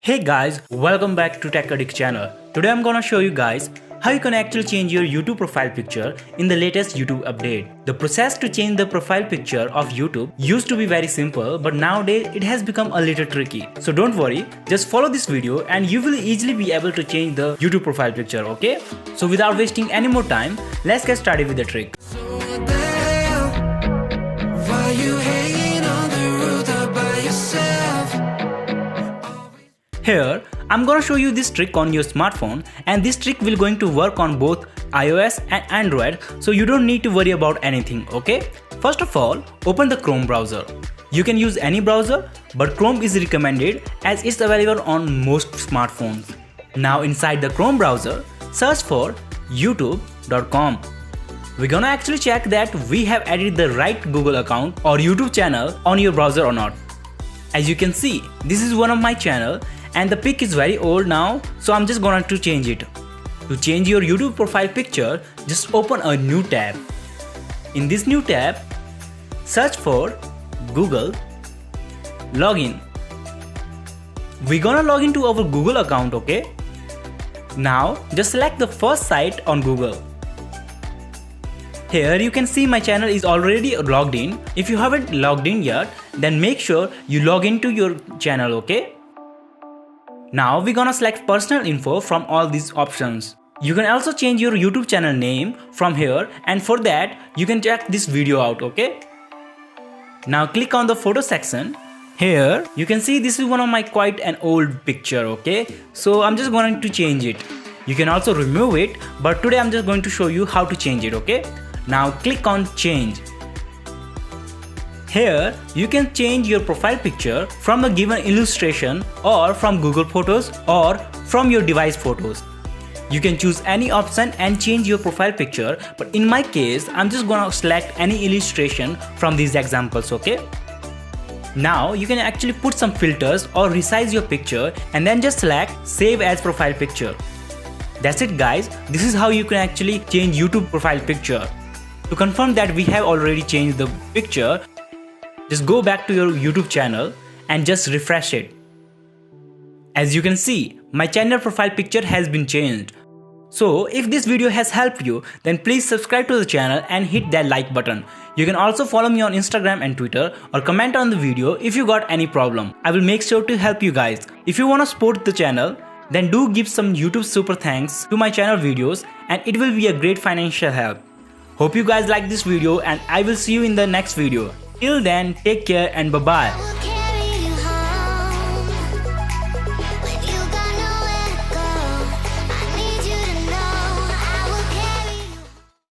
Hey guys, welcome back to Tech Addict channel. Today I'm gonna show you guys how you can actually change your YouTube profile picture in the latest YouTube update. The process to change the profile picture of YouTube used to be very simple, but nowadays it has become a little tricky. So don't worry, just follow this video and you will easily be able to change the YouTube profile picture, okay? So without wasting any more time, let's get started with the trick. Here, I'm gonna show you this trick on your smartphone, and this trick will going to work on both iOS and Android, so you don't need to worry about anything, okay? First of all, open the Chrome browser. You can use any browser, but Chrome is recommended as it's available on most smartphones. Now inside the Chrome browser, search for youtube.com. We're gonna actually check that we have added the right Google account or YouTube channel on your browser or not. As you can see, this is one of my channel and the pic is very old now, so I'm just going to change it. To change your YouTube profile picture, just open a new tab. In this new tab, search for Google Login. We're gonna log into our Google account, okay? Now just select the first site on Google. Here you can see my channel is already logged in. If you haven't logged in yet, then make sure you log into your channel, okay? Now we're gonna select personal info from all these options. You can also change your YouTube channel name from here, and for that you can check this video out, okay? Now click on the photo section. Here you can see this is one of my quite an old picture, okay? So I'm just going to change it. You can also remove it, but today I'm just going to show you how to change it, okay? Now click on change. Here, you can change your profile picture from a given illustration or from Google Photos or from your device photos. You can choose any option and change your profile picture, but in my case, I'm just gonna select any illustration from these examples, okay? Now, you can actually put some filters or resize your picture and then just select Save as Profile Picture. That's it guys, this is how you can actually change YouTube profile picture. To confirm that we have already changed the picture, just go back to your YouTube channel and just refresh it. As you can see, my channel profile picture has been changed. So if this video has helped you, then please subscribe to the channel and hit that like button. You can also follow me on Instagram and Twitter or comment on the video if you got any problem. I will make sure to help you guys. If you want to support the channel, then do give some YouTube super thanks to my channel videos and it will be a great financial help. Hope you guys like this video and I will see you in the next video. Till then, take care and bye-bye.